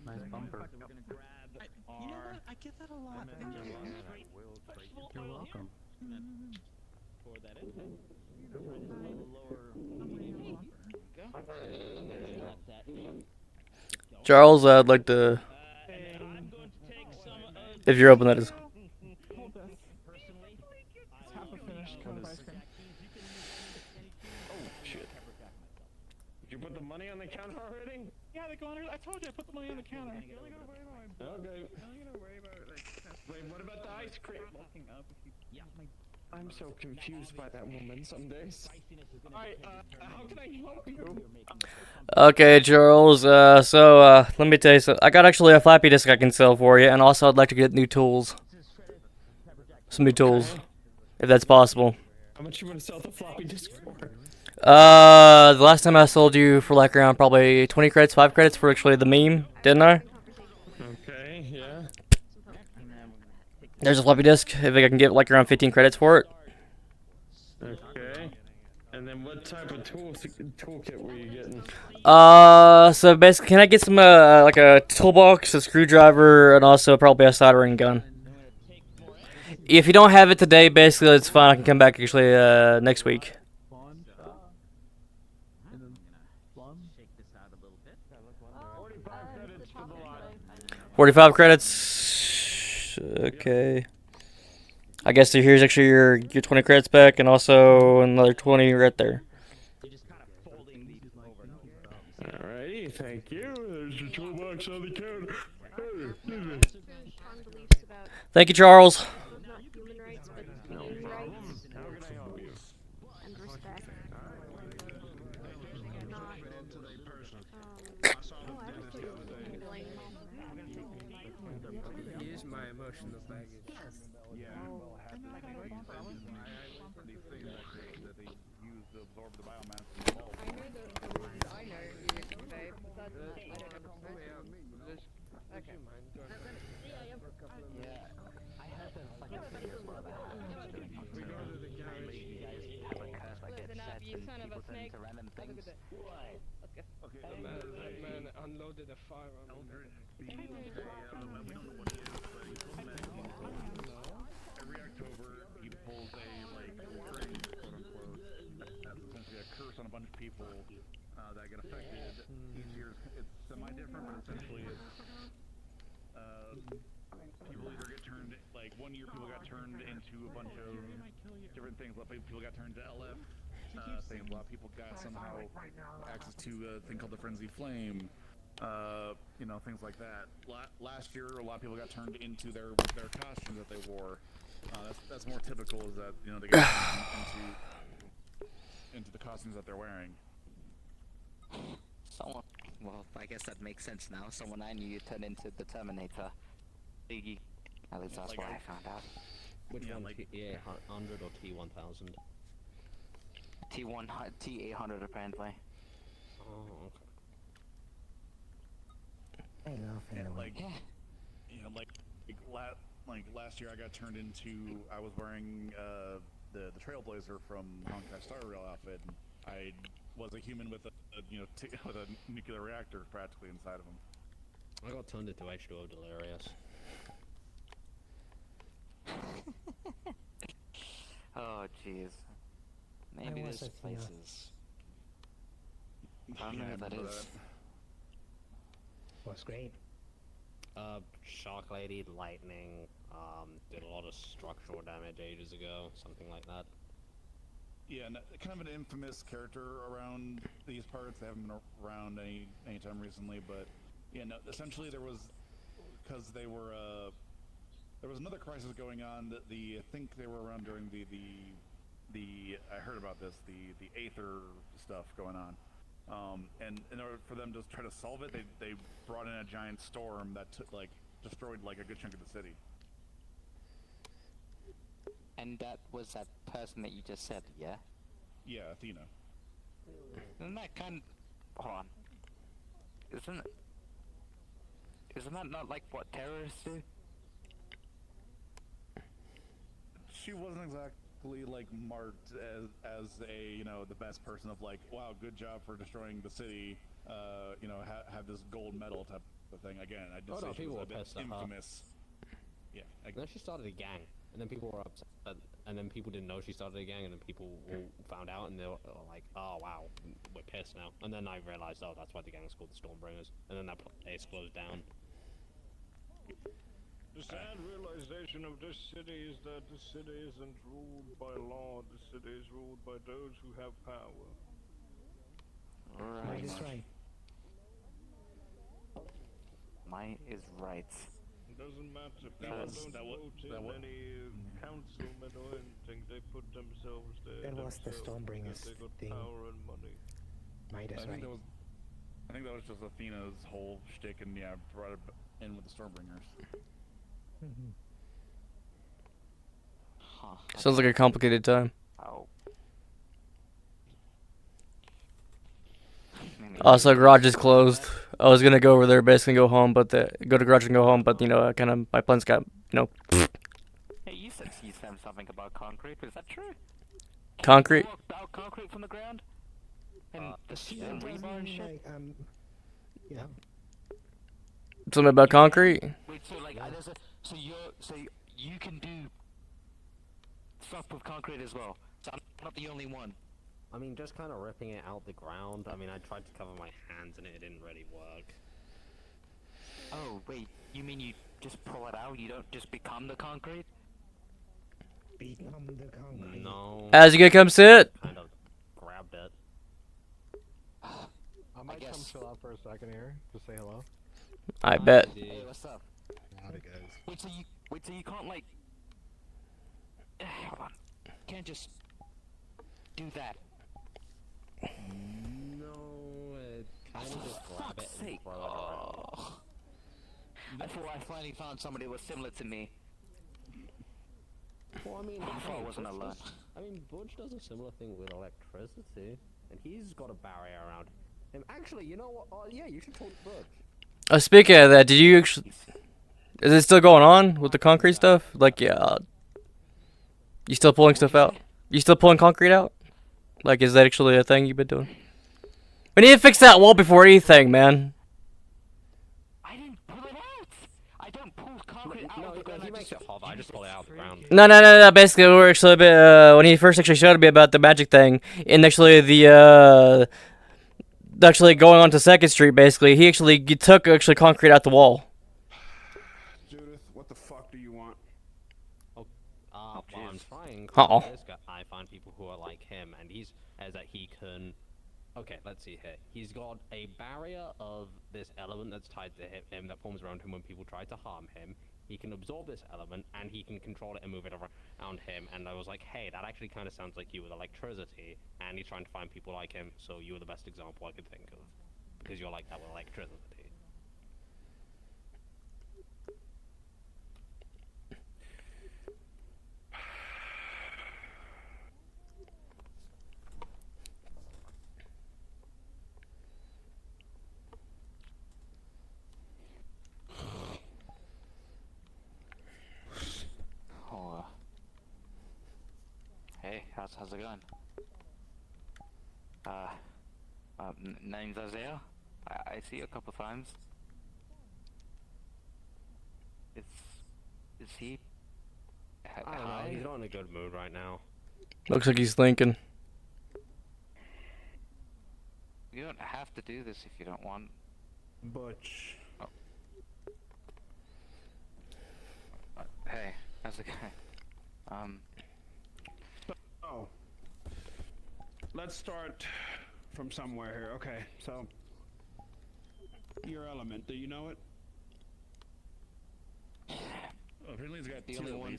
nice bumper. We're gonna grab You know what? I get that a lot. Thank you. vegetable You're oil welcome. here. Pour that in. Try to lower. Go. Let that go. Charles, I'd like to, And then I'm going to take some of if you're open, that is. Hold this. personally. It's half a finished cone of ice cream. Oh shit. Did you put the money on the counter already? Yeah, they go under. I told you I put the money on the counter. Okay. Wait, what about the ice cream? Yeah. I'm so confused by that woman some days. Alright, how can I help you? Okay, Charles, let me tell you something. I got actually a floppy disk I can sell for you, and also I'd like to get new tools. Some new tools, if that's possible. How much you want to sell the floppy disk for? The last time I sold you for like around probably 20 credits, 5 credits for actually the meme, didn't I? Okay, yeah. There's a floppy disk, if I can get like around 15 credits for it. Okay. And then what type of toolkit were you getting? So basically, can I get some, like a toolbox, a screwdriver, and also probably a soldering gun? If you don't have it today, basically, it's fine. I can come back actually, next week. 45 credits. Okay. I guess here's actually your 20 credits back, and also another 20 right there. Alrighty, thank you. There's your toolbox on the counter. Thank you, Charles. and respect. Here's my emotional baggage. Yeah, well, had these things that they use to absorb the biomass from the bulb. I know the rules I know you convey, besides that, I don't know the Let's, Okay. Yeah, I heard there's like a thing as well that happens during October. Mainly you guys have a curse that gets Listen up, set you and son of people a turn snake. into random Have a things. good day. What? Let's go. Okay, that man unloaded a firearm. Eldritch Beast, we don't know what he is, but he's supposed to be every October he pulls a like string, quote unquote, that's essentially a curse on a bunch of people that get affected. Each year it's semi-different, but essentially it's people either get turned, like one year people got turned into a bunch of different things. A lot of people got turned to LF things. A lot of people got somehow access to a thing called the Frenzy Flame. You know, things like that. Last year, a lot of people got turned into their costumes that they wore. That's more typical, is that, you know, they get turned into the costumes that they're wearing. Someone, well, I guess that makes sense now. Someone I knew turned into the Terminator. Biggie. At least that's Like what I found out. Which Yeah, one? like- T800 or T1000? T800 apparently. Oh, okay. Like last year I got turned into, I was wearing the Trailblazer from Honkai Star Rail outfit. And I was a human with a with a nuclear reactor practically inside of him. I got turned into H2O Delirious. Oh jeez. Maybe was there's Athena? places. I don't know who that is. Was great. Shark Lady, Lightning, did a lot of structural damage ages ago, something like that. Yeah, and kind of an infamous character around these parts. They haven't been around any time recently, but yeah, no, essentially there was, because they were there was another crisis going on that I think they were around during the I heard about this, the Aether stuff going on. And in order for them to try to solve it, they brought in a giant storm that destroyed like a good chunk of the city. And that was that person that you just said, yeah? Yeah, Athena. Isn't that kind of... Hold on. Isn't that not like what terrorists do? She wasn't exactly like marked as a, you know, the best person of like, wow, good job for destroying the city, you know, have this gold medal type of thing. Again, I did say she was a bit infamous. Yeah. Then she started a gang, and then people were upset, and then people didn't know she started a gang, and then people all found out, and they were like, oh wow, we're pissed now. And then I realized, oh, that's why the gang is called the Stormbringers, and then that place closed down. The sad realization of this city is that the city isn't ruled by law, the city is ruled by those who have power. Might is right. Might is right. It doesn't matter, people don't vote in any councilmen or anything, they put themselves there. That was the Stormbringers they got thing. power and money. Might is right. I think that was just Athena's whole shtick, and yeah, brought it in with the Stormbringers. Huh. Sounds like a complicated time. Oh. Also, garage is closed. I was gonna go over there, basically go home, but go to garage and go home, but you know, kind of my plans got, you know. Hey, you said something about concrete. Is that true? Concrete. You walked out concrete from the ground? And the Yeah, rebar and shit? like, yeah. Something about concrete. Wait, so like, so you can do stuff with concrete as well. So I'm not the only one. I mean, just kind of ripping it out the ground. I mean, I tried to cover my hands and it didn't really work. Oh, wait, you mean you just pull it out? You don't just become the concrete? Become the concrete. No. As you gonna come sit? Kind of grabbed it. I might come chill out for a second here. Just say hello. I bet. Hey, what's up? Howdy, guys. Wait, so you can't like... Hold on. Can't just do that? No, kind of just grab it and Sake. throw it around. Oh. I thought I finally found somebody who was similar to me. Well, I mean, I thought I wasn't Butch alone. Butch does a similar thing with electricity, and he's got a barrier around him. Actually, you know what? Oh, yeah, you should talk to Butch. Speaking of that, did you actually? Is it still going on with the concrete stuff? Like, yeah. You still pulling stuff out? You still pulling concrete out? Like, is that actually a thing you've been doing? We need to fix that wall before anything, man. I didn't pull it out. I don't pull concrete out. No, he makes it hover. I just pull it out of the ground. No. Basically, we're actually a bit, when he first actually showed me about the magic thing, and actually actually going on to 2nd Street, basically, he actually took concrete out the wall. Judith, what the fuck do you want? Well, I'm trying to Uh-oh. this guy. I find people who are like him, and he can. Okay, let's see here. He's got a barrier of this element that's tied to him that forms around him when people try to harm him. He can absorb this element, and he can control it and move it around him. And I was like, hey, that actually kind of sounds like you with electricity. And he's trying to find people like him, so you were the best example I could think of. Because you're like that with electricity. Oh, hey, how's it going? Name's Isaiah. I see you a couple times. Is he? I don't know, he's not in a good mood right now. Looks like he's thinking. You don't have to do this if you don't want. Butch. Oh. Hey, how's it going? Oh. Let's start from somewhere here. Okay, so your element, do you know it? Oh, apparently he's got The only one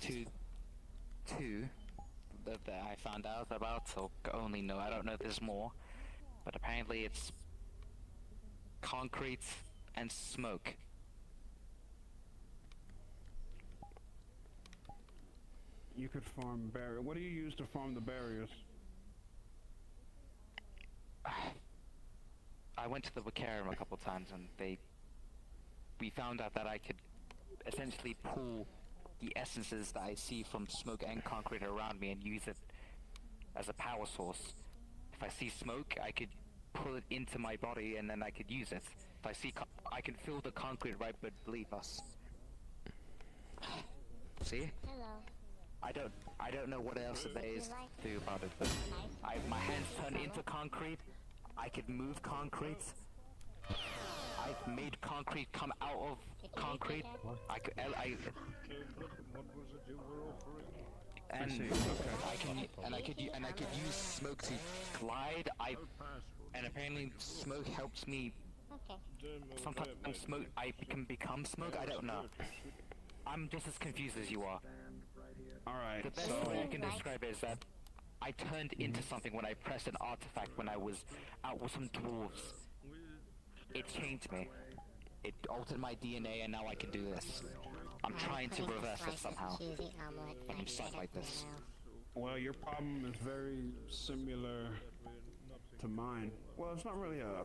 two that I found out about, so only know. I don't know if there's more, but apparently it's concrete and smoke. You could farm barrier. What do you use to farm the barriers? I went to the Wicarium a couple times, and we found out that I could essentially pull the essences that I see from smoke and concrete around me and use it as a power source. If I see smoke, I could pull it into my body, and then I could use it. If I see, I can feel the concrete right beneath us. See? Hello. I don't know what else there is to do about it, but my hands turn into concrete. I could move concrete. I've made concrete come out of concrete. I could I could use smoke to glide. And apparently smoke helps me. Sometimes smoke I can become smoke. I don't know. I'm just as confused as you are. Alright, the best way I can describe it is that I turned into something when I pressed an artifact when I was out with some dwarves. It changed me. It altered my DNA, and now I can do this. I'm trying to reverse it somehow. And I'm stuck like this. Well, your problem is very similar to mine. Well, it's not really a...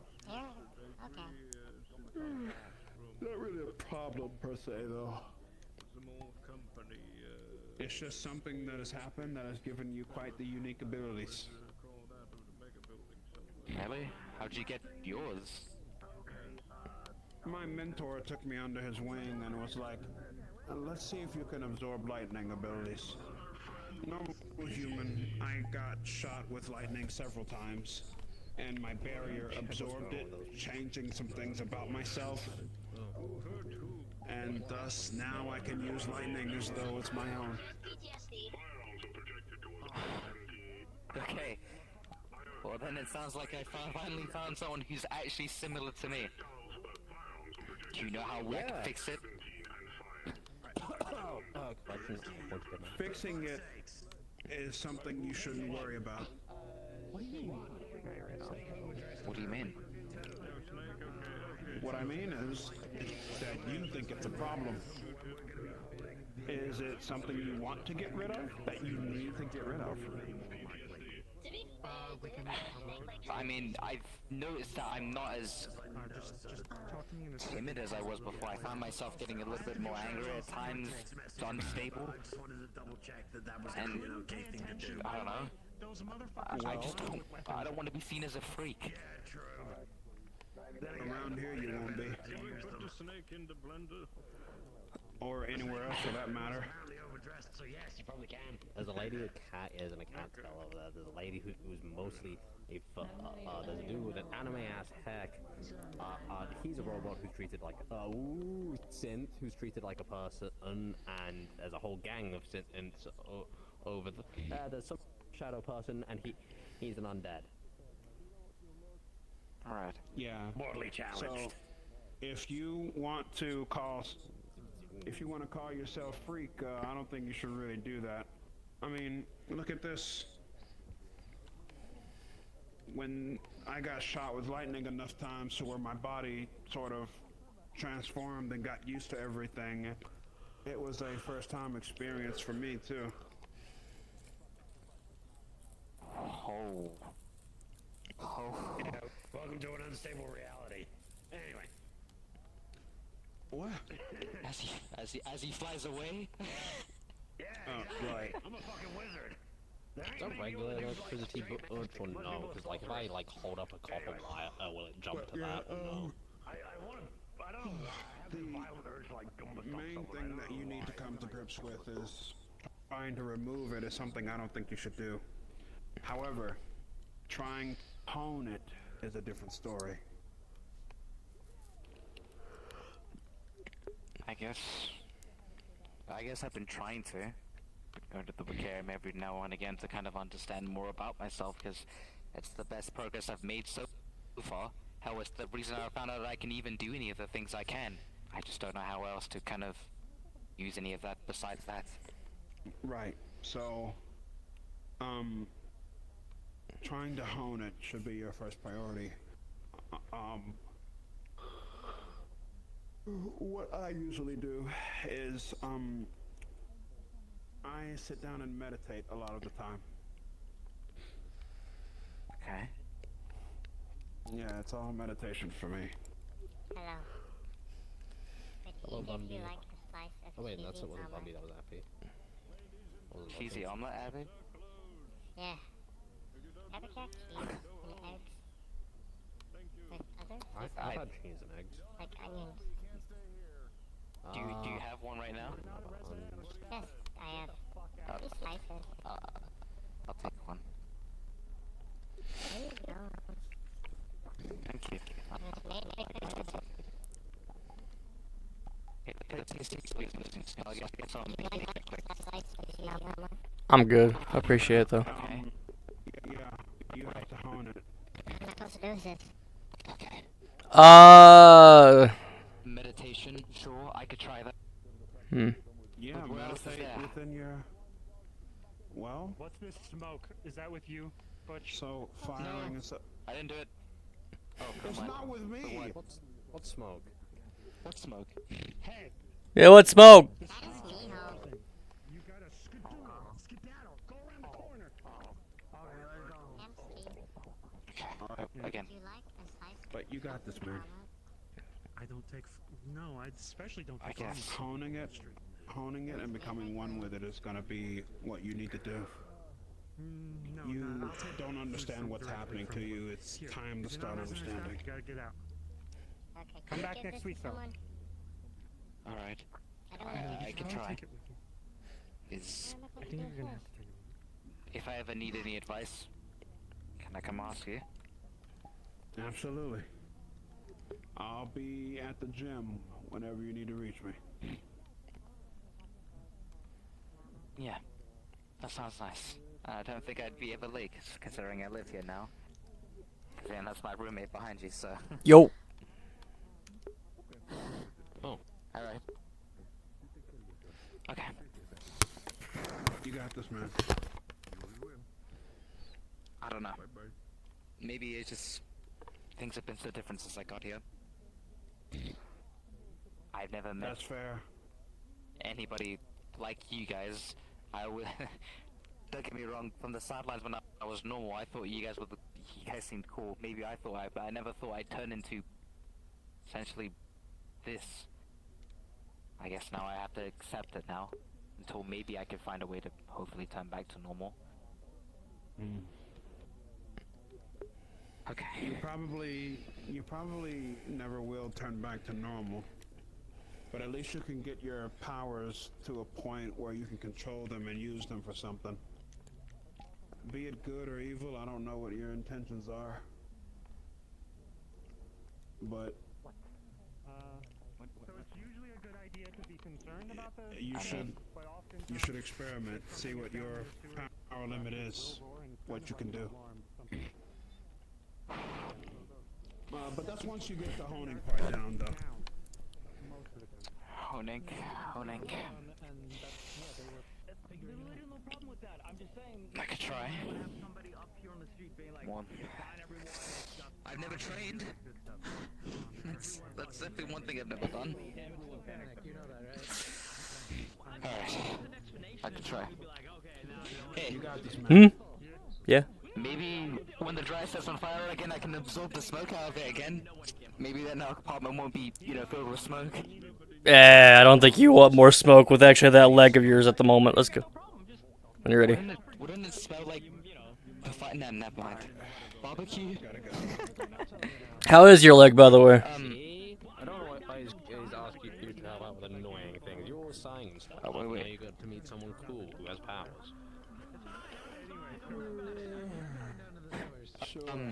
Not really a problem per se, though. It's just something that has happened that has given you quite the unique abilities. Really? How'd you get yours? My mentor took me under his wing and was like, let's see if you can absorb lightning abilities. Normal human, I got shot with lightning several times, and my barrier absorbed it, changing some things about myself. And thus, now I can use lightning as though it's my own. Okay. Well, then it sounds like I finally found someone who's actually similar to me. Do you know how I can fix it? Fixing it is something you shouldn't worry about. What do you mean? What I mean is that you think it's a problem. Is it something you want to get rid of? That you need to get rid of? I mean, I've noticed that I'm not as timid as I was before. I found myself getting a little bit more angry at times, unstable, and I don't know. I don't want to be seen as a freak. Around here you won't be. Or anywhere else for that matter. So yes, you probably can. There's a lady with cat ears and a cat tail over there. There's a lady who's mostly a there's a dude with an anime ass heck. He's a robot who's treated like synth who's treated like a person, and there's a whole gang of synths over there's some shadow person, and he's an undead. All right. Yeah. Mortally challenged. So, if you want to call yourself freak, I don't think you should really do that. I mean, look at this. When I got shot with lightning enough times to where my body sort of transformed and got used to everything, it was a first-time experience for me too. Oh. Yeah, welcome to an unstable reality. Anyway. What? As he flies away? Yeah, right. I'm a fucking wizard. Is that regular electricity or no? Because like if I like hold up a copper wire, will it jump to that or no? I don't know. I have this violent urge like The main thing that you need to come to grips with is trying to remove it is something I don't think you should do. However, trying to hone it is a different story. I guess I've been trying to go to the Bacarium every now and again to kind of understand more about myself, because it's the best progress I've made so far. Hell, it's the reason I found out that I can even do any of the things I can. I just don't know how else to kind of use any of that besides that. Right. So, trying to hone it should be your first priority. What I usually do is, I sit down and meditate a lot of the time. Okay. Yeah, it's all meditation for me. Hello. Hello, Bambi. Like a slice of Oh wait, that's cheesy it wasn't omelet? Bambi, that was Appy. Cheesy omelet, Abby? Yeah. Ever got cheese and eggs? With other I've had cheese and eggs. like onions. Do you have one right now? Yes, I have. These slices. I'll take one. There you go. Thank you. I'm good. I appreciate it though. Yeah, you have to hone it. What am I supposed to do with this? Meditation, sure, I could try that. Yeah, meditate within your... Well? What's this smoke? Is that with you, Butch? So, firing is... I didn't do it. Oh, it's not with me! What smoke? What smoke? Hey! Yeah, what smoke? You gotta skedaddle. Go around the corner. Alright, again. But you got this, man. I don't take... No, I especially don't take... I guess honing it and becoming one with it is gonna be what you need to do. You don't understand what's happening to you. It's time to start understanding. You gotta get out. Okay, Come back next week, though. Alright. I can try. I think you're gonna have to. If I ever need any advice, can I come ask you? Absolutely. I'll be at the gym whenever you need to reach me. Yeah, that sounds nice. I don't think I'd be ever late, considering I live here now. And that's my roommate behind you, so... Yo! Oh. Alright. Okay. You got this, man. I don't know. Maybe it's just things have been so different since I got here. I've never met That's fair. anybody like you guys. I would. Don't get me wrong. From the sidelines when I was normal, I thought you guys seemed cool. Maybe but I never thought I'd turn into essentially this. I guess now I have to accept it now, until maybe I can find a way to hopefully turn back to normal. Okay. You probably never will turn back to normal. But at least you can get your powers to a point where you can control them and use them for something. Be it good or evil, I don't know what your intentions are. But So it's usually a good idea to be concerned about this. you should experiment, see what your power limit is, what you can do. But that's once you get the honing part down, though. Honing. I could try. One. I've never trained. That's definitely one thing I've never done. Alright. I could try. Hey. Yeah. Maybe when the dry sets on fire again, I can absorb the smoke out of it again. Maybe then our apartment won't be, filled with smoke. I don't think you want more smoke with actually that leg of yours at the moment. Let's go. When you're ready. Wouldn't it smell like the fight? No, never mind. Barbecue? How is your leg, by the way? I don't know why he's asking you to help out with annoying things. You're all saying stuff. Oh, wait. Now you got to meet someone cool who has powers.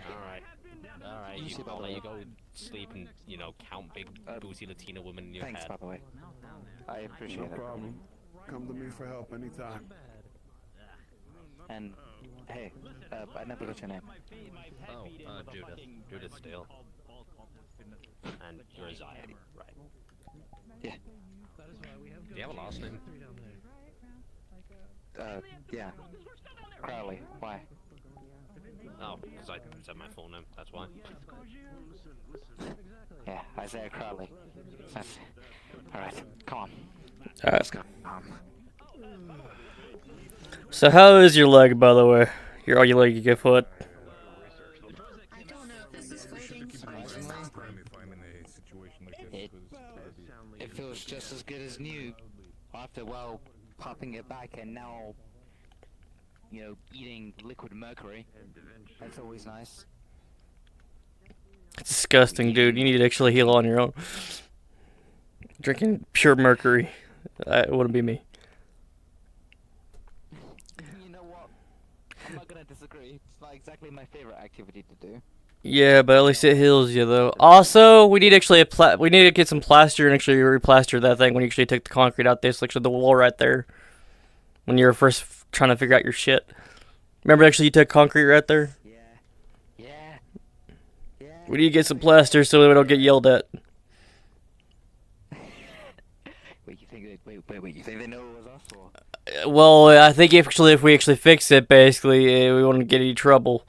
Alright, I'll let you go sleep and, count big boozy Latina women in your Thanks, head. by the way. I appreciate it. No problem. Come to me for help anytime. And, hey, I never got your name. Oh, Judith. Judith Steele. And you're Isaiah, right? Yeah. Do you have a last name? Yeah. Crowley. Why? Oh, because I said my full name, that's why. Yeah, Isaiah Crowley. Alright, come on. Alright. Let's go. So how is your leg, by the way? Your leg, you get foot. It feels just as good as new after popping it back and now eating liquid mercury. That's always nice. It's disgusting, dude. You need to actually heal on your own. Drinking pure mercury. It wouldn't be me. You know what? I'm not gonna disagree. It's not exactly my favorite activity to do. Yeah, but at least it heals you, though. Also, we need actually we need to get some plaster and actually replaster that thing when you actually take the concrete out. This actually the wall right there. When you were first trying to figure out your shit. Remember, actually, you took concrete right there. Yeah. We need to get some plaster so we don't get yelled at. Wait, you think they know it was us, or? Well, I think if we actually fix it, basically, we won't get any trouble.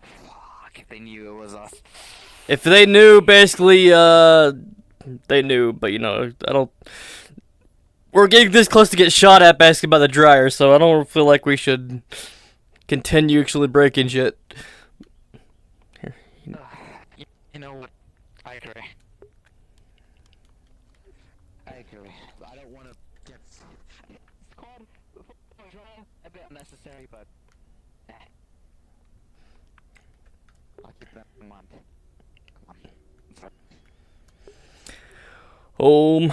Fuck, if they knew it was us. If they knew, basically, they knew, but, I don't... We're getting this close to get shot at, basically, by the dryer, so I don't feel like we should continue actually breaking shit. Here. You know what? I agree. I don't want to get... It's called a bit unnecessary, but... I'll keep that in mind. Come on. Home.